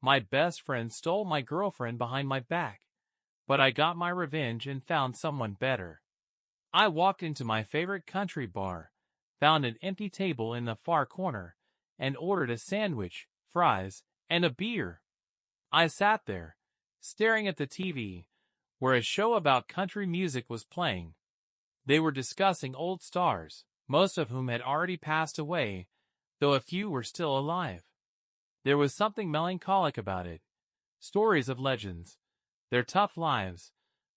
My best friend stole my girlfriend behind my back, but I got my revenge and found someone better. I walked into my favorite country bar, found an empty table in the far corner, and ordered a sandwich, fries, and a beer. I sat there, staring at the TV, where a show about country music was playing. They were discussing old stars, most of whom had already passed away, though a few were still alive. There was something melancholic about it. Stories of legends, their tough lives,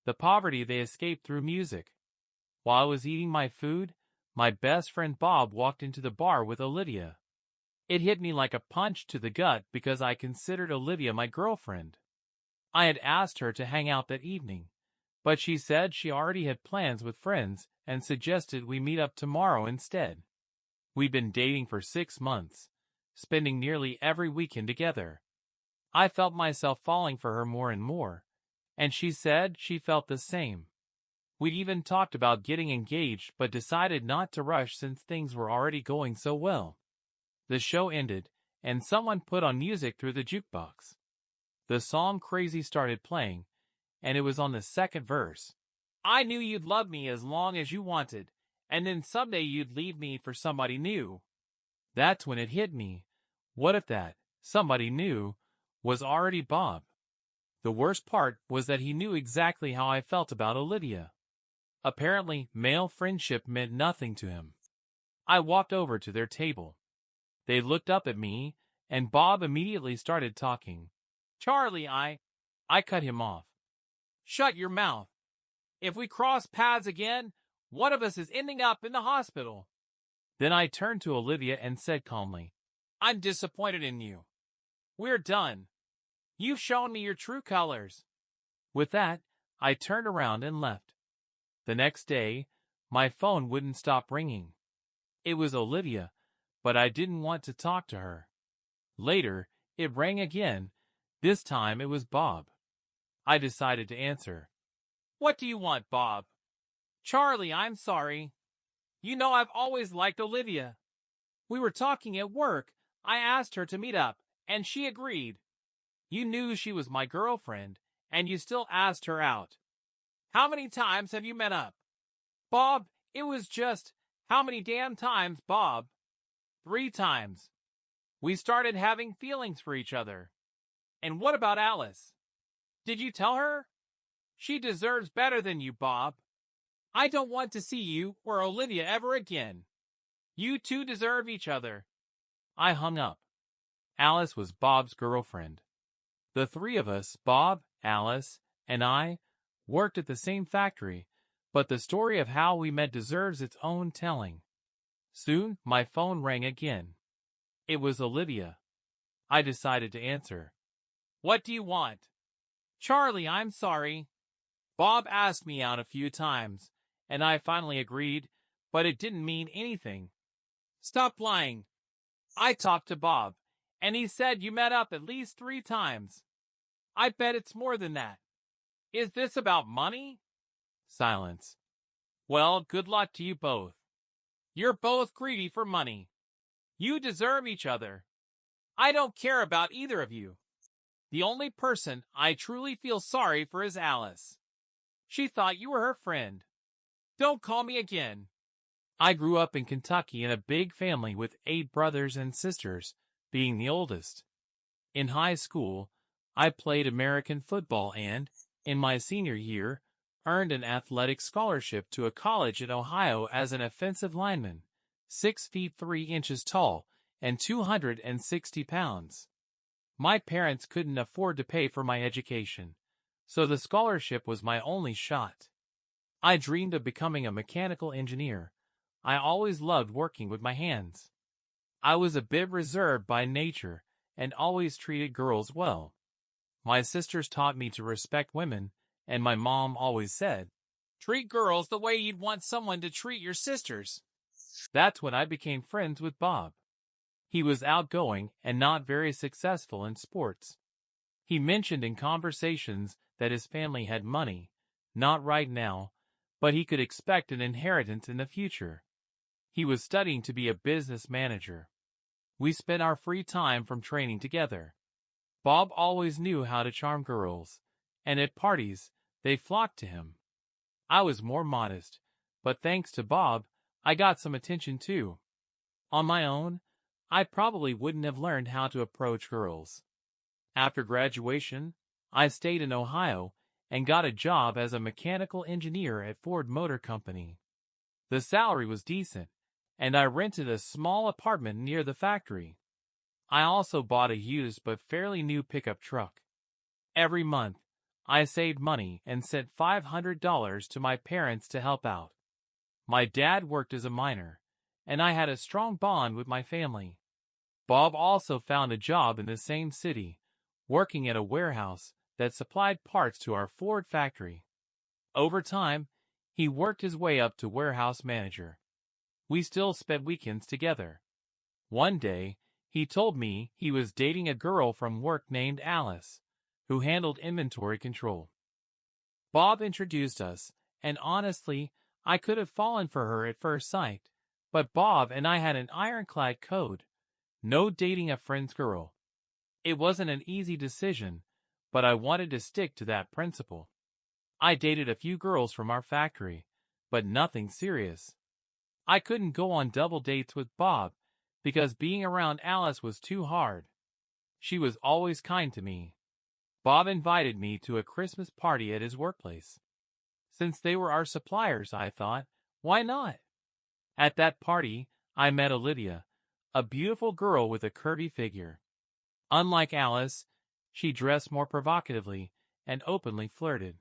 the poverty they escaped through music. While I was eating my food, my best friend Bob walked into the bar with Olivia. It hit me like a punch to the gut because I considered Olivia my girlfriend. I had asked her to hang out that evening, but she said she already had plans with friends and suggested we meet up tomorrow instead. We'd been dating for 6 months, spending nearly every weekend together. I felt myself falling for her more and more, and she said she felt the same. We even talked about getting engaged but decided not to rush since things were already going so well. The show ended, and someone put on music through the jukebox. The song Crazy started playing, and it was on the second verse. I knew you'd love me as long as you wanted, and then someday you'd leave me for somebody new. That's when it hit me. What if that somebody new was already Bob? The worst part was that he knew exactly how I felt about Olivia. Apparently, male friendship meant nothing to him. I walked over to their table. They looked up at me, and Bob immediately started talking. Charlie, I cut him off. Shut your mouth. If we cross paths again, one of us is ending up in the hospital. Then I turned to Olivia and said calmly, I'm disappointed in you. We're done. You've shown me your true colors. With that, I turned around and left. The next day, my phone wouldn't stop ringing. It was Olivia, but I didn't want to talk to her. Later, it rang again. This time it was Bob. I decided to answer. What do you want, Bob? Charlie, I'm sorry. You know I've always liked Olivia. We were talking at work. I asked her to meet up, and she agreed. You knew she was my girlfriend, and you still asked her out. How many times have you met up? Bob, it was just, how many damn times, Bob? 3 times. We started having feelings for each other. And what about Alice? Did you tell her? She deserves better than you, Bob. I don't want to see you or Olivia ever again. You two deserve each other. I hung up. Alice was Bob's girlfriend. The 3 of us, Bob, Alice, and I, worked at the same factory, but the story of how we met deserves its own telling. Soon, my phone rang again. It was Olivia. I decided to answer. What do you want? Charlie, I'm sorry. Bob asked me out a few times, and I finally agreed, but it didn't mean anything. Stop lying. I talked to Bob, and he said you met up at least 3 times. I bet it's more than that. Is this about money? Silence. Well, good luck to you both. You're both greedy for money. You deserve each other. I don't care about either of you. The only person I truly feel sorry for is Alice. She thought you were her friend. Don't call me again. I grew up in Kentucky in a big family with 8 brothers and sisters, being the oldest. In high school, I played American football and, in my senior year, earned an athletic scholarship to a college in Ohio as an offensive lineman, 6 feet 3 inches tall and 260 pounds. My parents couldn't afford to pay for my education, so the scholarship was my only shot. I dreamed of becoming a mechanical engineer. I always loved working with my hands. I was a bit reserved by nature and always treated girls well. My sisters taught me to respect women, and my mom always said, treat girls the way you'd want someone to treat your sisters. That's when I became friends with Bob. He was outgoing and not very successful in sports. He mentioned in conversations that his family had money, not right now, but he could expect an inheritance in the future. He was studying to be a business manager. We spent our free time from training together. Bob always knew how to charm girls, and at parties, they flocked to him. I was more modest, but thanks to Bob, I got some attention too. On my own, I probably wouldn't have learned how to approach girls. After graduation, I stayed in Ohio and got a job as a mechanical engineer at Ford Motor Company. The salary was decent, and I rented a small apartment near the factory. I also bought a used but fairly new pickup truck. Every month, I saved money and sent $500 to my parents to help out. My dad worked as a miner, and I had a strong bond with my family. Bob also found a job in the same city, working at a warehouse that supplied parts to our Ford factory. Over time, he worked his way up to warehouse manager. We still spent weekends together. One day, he told me he was dating a girl from work named Alice, who handled inventory control. Bob introduced us, and honestly, I could have fallen for her at first sight, but Bob and I had an ironclad code: no dating a friend's girl. It wasn't an easy decision, but I wanted to stick to that principle. I dated a few girls from our factory, but nothing serious. I couldn't go on double dates with Bob because being around Alice was too hard. She was always kind to me. Bob invited me to a Christmas party at his workplace. Since they were our suppliers, I thought, why not? At that party, I met Olivia, a beautiful girl with a curvy figure. Unlike Alice, she dressed more provocatively and openly flirted.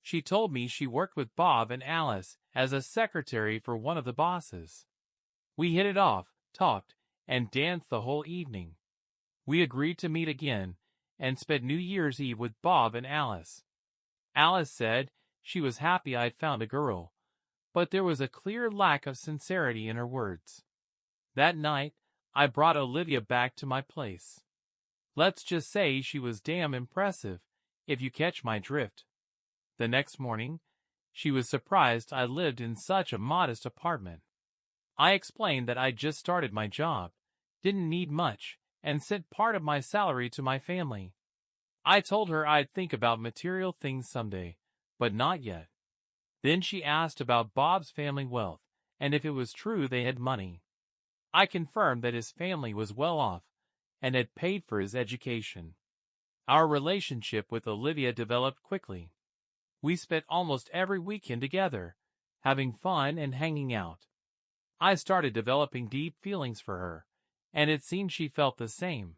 She told me she worked with Bob and Alice as a secretary for one of the bosses. We hit it off, talked, and danced the whole evening. We agreed to meet again and spent New Year's Eve with Bob and Alice. Alice said she was happy I'd found a girl, but there was a clear lack of sincerity in her words. That night, I brought Olivia back to my place. Let's just say she was damn impressive, if you catch my drift. The next morning, she was surprised I lived in such a modest apartment. I explained that I'd just started my job, didn't need much, and sent part of my salary to my family. I told her I'd think about material things someday, but not yet. Then she asked about Bob's family wealth, and if it was true they had money. I confirmed that his family was well off, and had paid for his education. Our relationship with Olivia developed quickly. We spent almost every weekend together, having fun and hanging out. I started developing deep feelings for her, and it seemed she felt the same.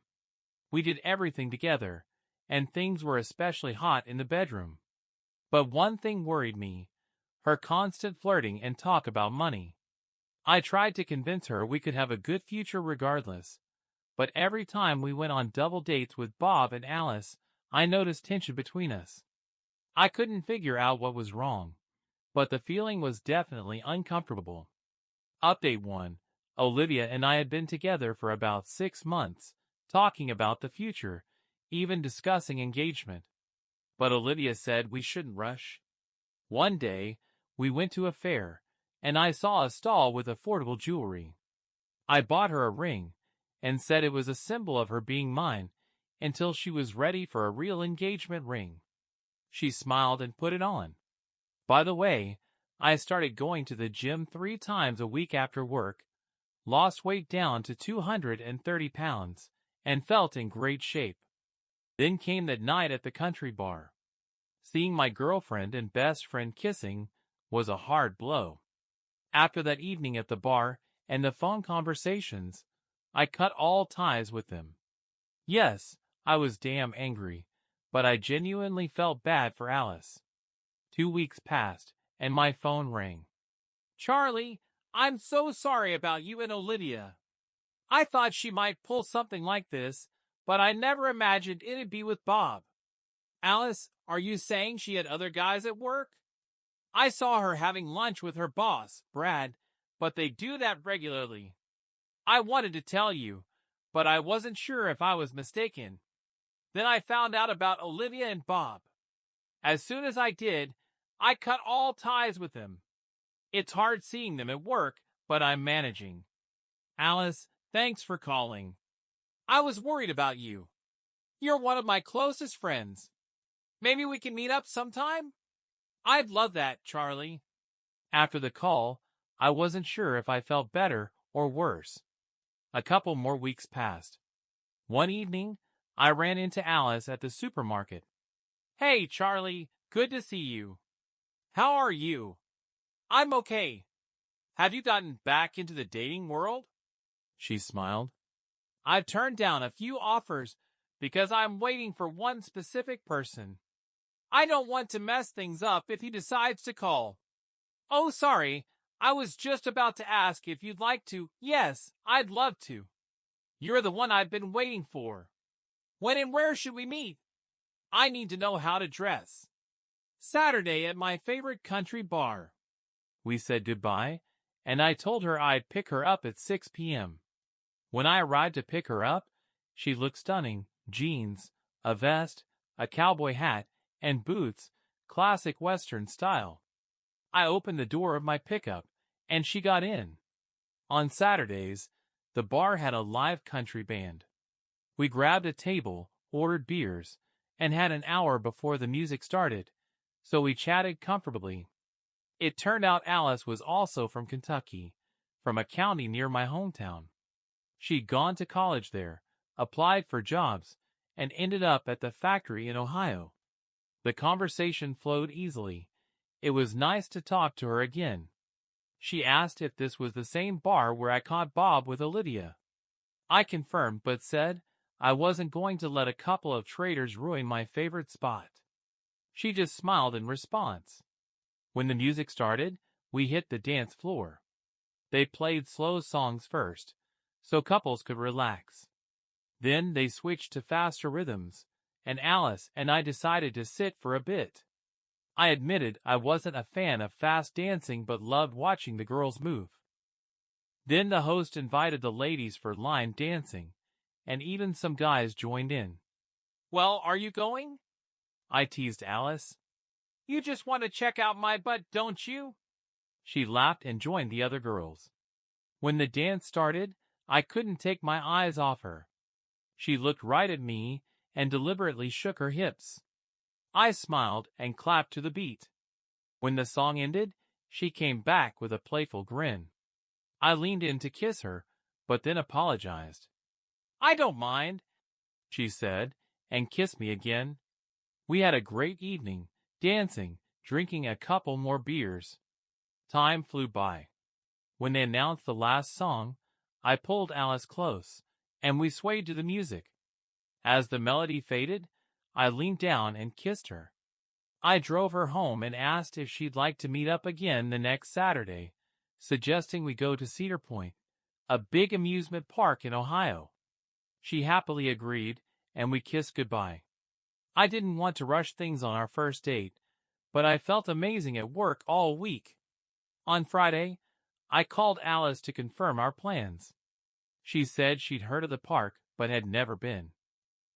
We did everything together, and things were especially hot in the bedroom. But one thing worried me: her constant flirting and talk about money. I tried to convince her we could have a good future regardless, but every time we went on double dates with Bob and Alice, I noticed tension between us. I couldn't figure out what was wrong, but the feeling was definitely uncomfortable. Update 1. Olivia and I had been together for about 6 months, talking about the future, even discussing engagement. But Olivia said we shouldn't rush. One day, we went to a fair, and I saw a stall with affordable jewelry. I bought her a ring, and said it was a symbol of her being mine, until she was ready for a real engagement ring. She smiled and put it on. By the way, I started going to the gym 3 times a week after work, lost weight down to 230 pounds, and felt in great shape. Then came that night at the country bar. Seeing my girlfriend and best friend kissing was a hard blow. After that evening at the bar and the phone conversations, I cut all ties with them. Yes, I was damn angry, but I genuinely felt bad for Alice. 2 weeks passed, and my phone rang. Charlie, I'm so sorry about you and Olivia. I thought she might pull something like this, but I never imagined it'd be with Bob. Alice, are you saying she had other guys at work? I saw her having lunch with her boss, Brad, but they do that regularly. I wanted to tell you, but I wasn't sure if I was mistaken. Then I found out about Olivia and Bob. As soon as I did, I cut all ties with them. It's hard seeing them at work, but I'm managing. Alice, thanks for calling. I was worried about you. You're one of my closest friends. Maybe we can meet up sometime? I'd love that, Charlie. After the call, I wasn't sure if I felt better or worse. A couple more weeks passed. One evening, I ran into Alice at the supermarket. Hey, Charlie, good to see you. How are you? I'm okay. Have you gotten back into the dating world? She smiled. I've turned down a few offers because I'm waiting for one specific person. I don't want to mess things up if he decides to call. Oh, sorry. I was just about to ask if you'd like to. Yes, I'd love to. You're the one I've been waiting for. When and where should we meet? I need to know how to dress. Saturday at my favorite country bar. We said goodbye, and I told her I'd pick her up at 6 p.m. When I arrived to pick her up, she looked stunning. Jeans, a vest, a cowboy hat, and boots, classic Western style. I opened the door of my pickup, and she got in. On Saturdays, the bar had a live country band. We grabbed a table, ordered beers, and had an hour before the music started, so we chatted comfortably. It turned out Alice was also from Kentucky, from a county near my hometown. She'd gone to college there, applied for jobs, and ended up at the factory in Ohio. The conversation flowed easily. It was nice to talk to her again. She asked if this was the same bar where I caught Bob with Olivia. I confirmed but said I wasn't going to let a couple of traitors ruin my favorite spot. She just smiled in response. When the music started, we hit the dance floor. They played slow songs first, so couples could relax. Then they switched to faster rhythms, and Alice and I decided to sit for a bit. I admitted I wasn't a fan of fast dancing but loved watching the girls move. Then the host invited the ladies for line dancing, and even some guys joined in. Well, are you going? I teased Alice. You just want to check out my butt, don't you? She laughed and joined the other girls. When the dance started, I couldn't take my eyes off her. She looked right at me and deliberately shook her hips. I smiled and clapped to the beat. When the song ended, she came back with a playful grin. I leaned in to kiss her, but then apologized. I don't mind, she said, and kissed me again. We had a great evening, dancing, drinking a couple more beers. Time flew by. When they announced the last song, I pulled Alice close, and we swayed to the music. As the melody faded, I leaned down and kissed her. I drove her home and asked if she'd like to meet up again the next Saturday, suggesting we go to Cedar Point, a big amusement park in Ohio. She happily agreed, and we kissed goodbye. I didn't want to rush things on our first date, but I felt amazing at work all week. On Friday, I called Alice to confirm our plans. She said she'd heard of the park but had never been.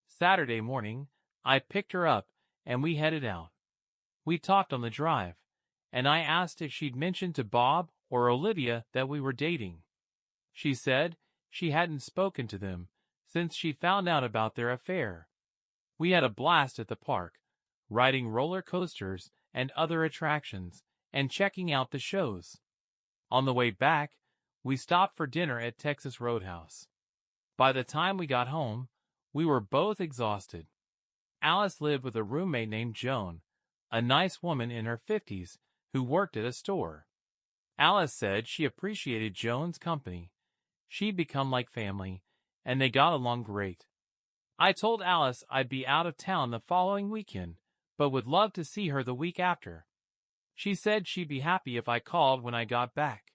Saturday morning, I picked her up and we headed out. We talked on the drive, and I asked if she'd mentioned to Bob or Olivia that we were dating. She said she hadn't spoken to them since she found out about their affair. We had a blast at the park, riding roller coasters and other attractions, and checking out the shows. On the way back, we stopped for dinner at Texas Roadhouse. By the time we got home, we were both exhausted. Alice lived with a roommate named Joan, a nice woman in her 50s who worked at a store. Alice said she appreciated Joan's company. She'd become like family, and they got along great. I told Alice I'd be out of town the following weekend, but would love to see her the week after. She said she'd be happy if I called when I got back.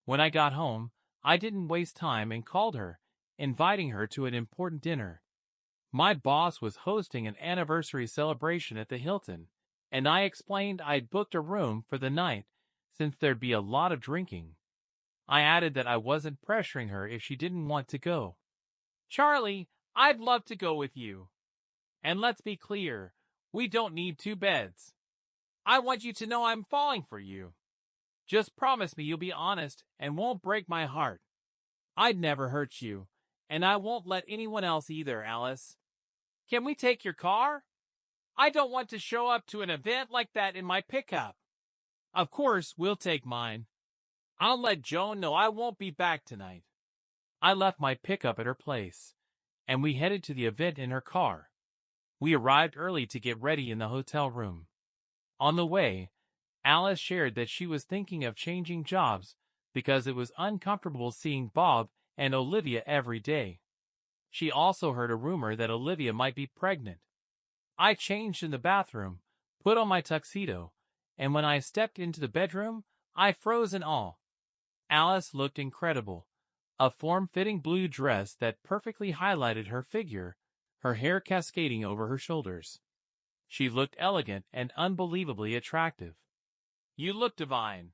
When I got home, I didn't waste time and called her, inviting her to an important dinner. My boss was hosting an anniversary celebration at the Hilton, and I explained I'd booked a room for the night since there'd be a lot of drinking. I added that I wasn't pressuring her if she didn't want to go. Charlie, I'd love to go with you. And let's be clear, we don't need 2 beds. I want you to know I'm falling for you. Just promise me you'll be honest and won't break my heart. I'd never hurt you, and I won't let anyone else either, Alice. Can we take your car? I don't want to show up to an event like that in my pickup. Of course, we'll take mine. I'll let Joan know I won't be back tonight. I left my pickup at her place, and we headed to the event in her car. We arrived early to get ready in the hotel room. On the way, Alice shared that she was thinking of changing jobs because it was uncomfortable seeing Bob and Olivia every day. She also heard a rumor that Olivia might be pregnant. I changed in the bathroom, put on my tuxedo, and when I stepped into the bedroom, I froze in awe. Alice looked incredible. A form-fitting blue dress that perfectly highlighted her figure, her hair cascading over her shoulders. She looked elegant and unbelievably attractive. You look divine.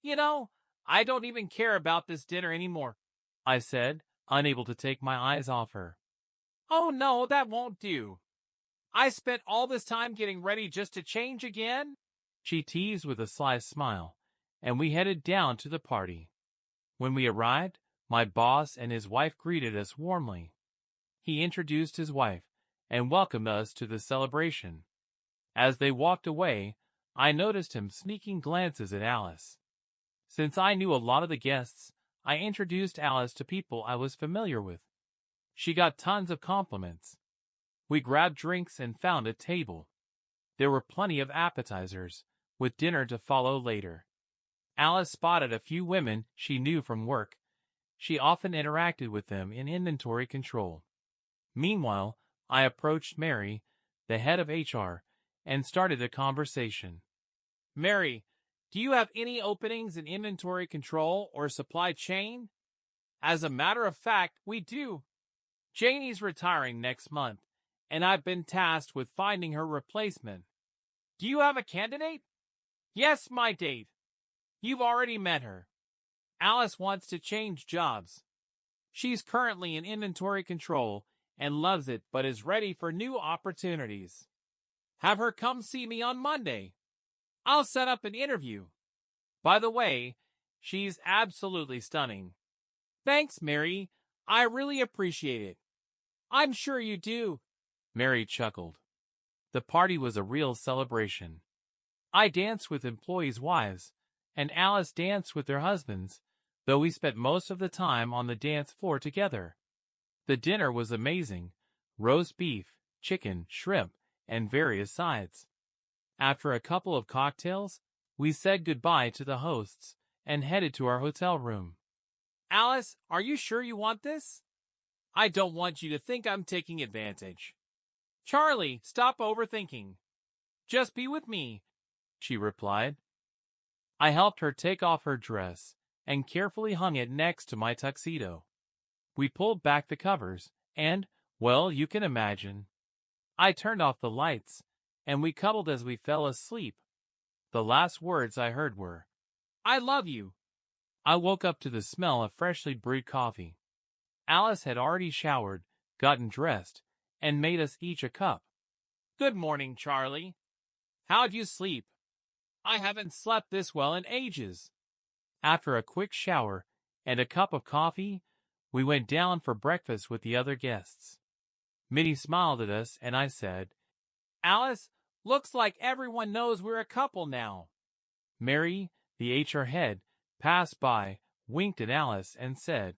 You know, I don't even care about this dinner anymore, I said, unable to take my eyes off her. Oh no, that won't do. I spent all this time getting ready just to change again? She teased with a sly smile, and we headed down to the party. When we arrived, my boss and his wife greeted us warmly. He introduced his wife and welcomed us to the celebration. As they walked away, I noticed him sneaking glances at Alice. Since I knew a lot of the guests, I introduced Alice to people I was familiar with. She got tons of compliments. We grabbed drinks and found a table. There were plenty of appetizers, with dinner to follow later. Alice spotted a few women she knew from work. She often interacted with them in inventory control. Meanwhile, I approached Mary, the head of HR, and started a conversation. Mary, do you have any openings in inventory control or supply chain? As a matter of fact, we do. Janie's retiring next month, and I've been tasked with finding her replacement. Do you have a candidate? Yes, my date. You've already met her. Alice wants to change jobs. She's currently in inventory control and loves it but is ready for new opportunities. Have her come see me on Monday. I'll set up an interview. By the way, she's absolutely stunning. Thanks, Mary. I really appreciate it. I'm sure you do. Mary chuckled. The party was a real celebration. I danced with employees' wives, and Alice danced with their husbands, though we spent most of the time on the dance floor together. The dinner was amazing: roast beef, chicken, shrimp, and various sides. After a couple of cocktails, we said goodbye to the hosts and headed to our hotel room. Alice, are you sure you want this? I don't want you to think I'm taking advantage. Charlie, stop overthinking. Just be with me, she replied. I helped her take off her dress and carefully hung it next to my tuxedo. We pulled back the covers and, well, you can imagine. I turned off the lights, and we cuddled as we fell asleep. The last words I heard were, I love you. I woke up to the smell of freshly brewed coffee. Alice had already showered, gotten dressed, and made us each a cup. Good morning, Charlie. How'd you sleep? I haven't slept this well in ages. After a quick shower and a cup of coffee, we went down for breakfast with the other guests. Minnie smiled at us, and I said, Alice, looks like everyone knows we're a couple now. Mary, the HR head, passed by, winked at Alice, and said,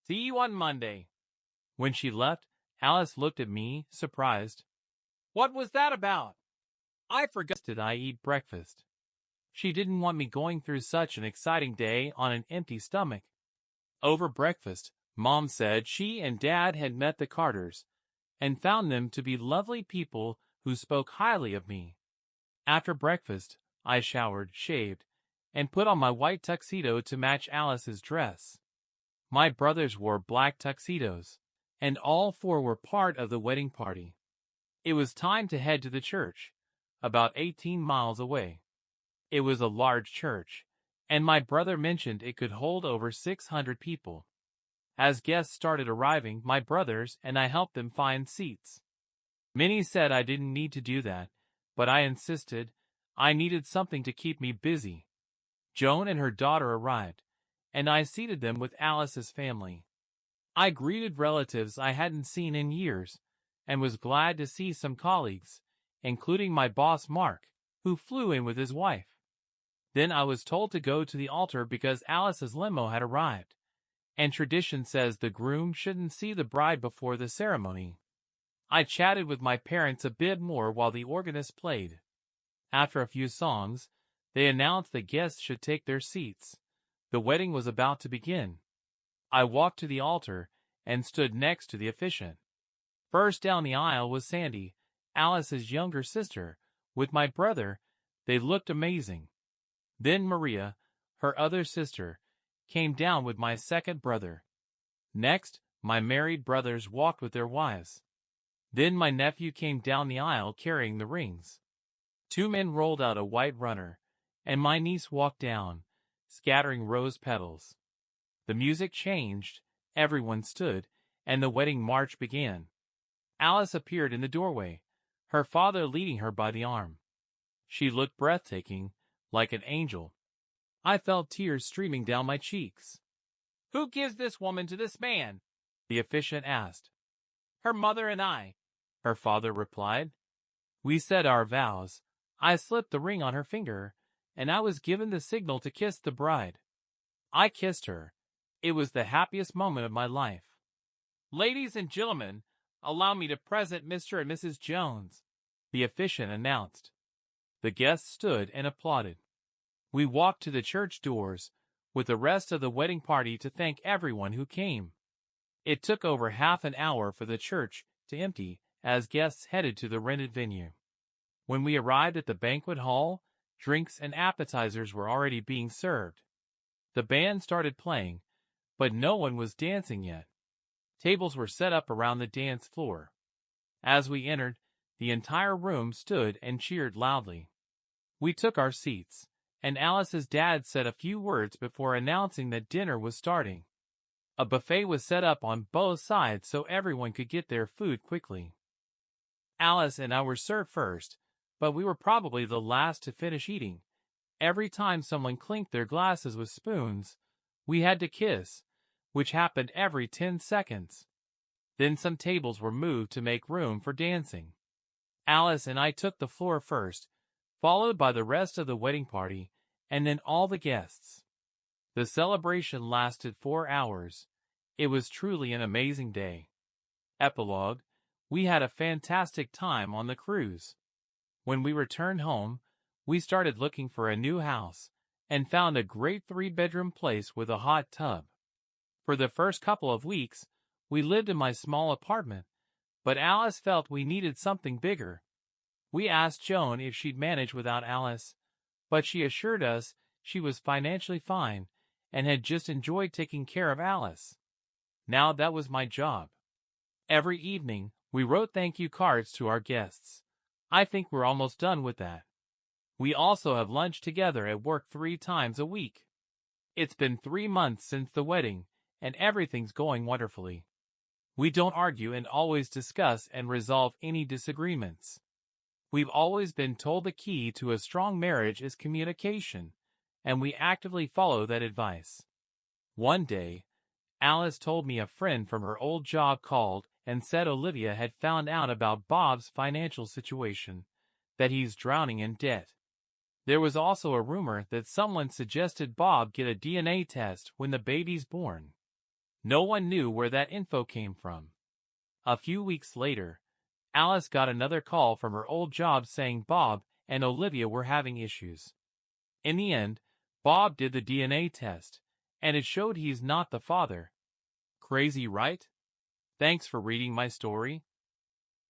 See you on Monday. When she left, Alice looked at me, surprised. What was that about? I forgot did I eat breakfast. She didn't want me going through such an exciting day on an empty stomach. Over breakfast, Mom said she and Dad had met the Carters and found them to be lovely people who spoke highly of me. After breakfast, I showered, shaved, and put on my white tuxedo to match Alice's dress. My brothers wore black tuxedos, and all four were part of the wedding party. It was time to head to the church, about 18 miles away. It was a large church, and my brother mentioned it could hold over 600 people. As guests started arriving, my brothers and I helped them find seats. Minnie said I didn't need to do that, but I insisted. I needed something to keep me busy. Joan and her daughter arrived, and I seated them with Alice's family. I greeted relatives I hadn't seen in years, and was glad to see some colleagues, including my boss Mark, who flew in with his wife. Then I was told to go to the altar because Alice's limo had arrived, and tradition says the groom shouldn't see the bride before the ceremony. I chatted with my parents a bit more while the organist played. After a few songs, they announced that guests should take their seats. The wedding was about to begin. I walked to the altar and stood next to the officiant. First down the aisle was Sandy, Alice's younger sister, with my brother. They looked amazing. Then Maria, her other sister, came down with my second brother. Next, my married brothers walked with their wives. Then my nephew came down the aisle carrying the rings. 2 men rolled out a white runner, and my niece walked down, scattering rose petals. The music changed, everyone stood, and the wedding march began. Alice appeared in the doorway, her father leading her by the arm. She looked breathtaking, like an angel. I felt tears streaming down my cheeks. "Who gives this woman to this man?" the officiant asked. "Her mother and I," her father replied. We said our vows. I slipped the ring on her finger, and I was given the signal to kiss the bride. I kissed her. It was the happiest moment of my life. "Ladies and gentlemen, allow me to present Mr. and Mrs. Jones," the officiant announced. The guests stood and applauded. We walked to the church doors, with the rest of the wedding party to thank everyone who came. It took over half an hour for the church to empty as guests headed to the rented venue. When we arrived at the banquet hall, drinks and appetizers were already being served. The band started playing, but no one was dancing yet. Tables were set up around the dance floor. As we entered, the entire room stood and cheered loudly. We took our seats, and Alice's dad said a few words before announcing that dinner was starting. A buffet was set up on both sides so everyone could get their food quickly. Alice and I were served first, but we were probably the last to finish eating. Every time someone clinked their glasses with spoons, we had to kiss, which happened every 10 seconds. Then some tables were moved to make room for dancing. Alice and I took the floor first, followed by the rest of the wedding party, and then all the guests. The celebration lasted 4 hours. It was truly an amazing day. Epilogue: we had a fantastic time on the cruise. When we returned home, we started looking for a new house, and found a great 3-bedroom place with a hot tub. For the first couple of weeks, we lived in my small apartment, but Alice felt we needed something bigger. We asked Joan if she'd manage without Alice, but she assured us she was financially fine and had just enjoyed taking care of Alice. Now that was my job. Every evening, we wrote thank you cards to our guests. I think we're almost done with that. We also have lunch together at work 3 times a week. It's been 3 months since the wedding, and everything's going wonderfully. We don't argue and always discuss and resolve any disagreements. We've always been told the key to a strong marriage is communication, and we actively follow that advice. One day, Alice told me a friend from her old job called and said Olivia had found out about Bob's financial situation, that he's drowning in debt. There was also a rumor that someone suggested Bob get a DNA test when the baby's born. No one knew where that info came from. A few weeks later, Alice got another call from her old job saying Bob and Olivia were having issues. In the end, Bob did the DNA test, and it showed he's not the father. Crazy, right? Thanks for reading my story.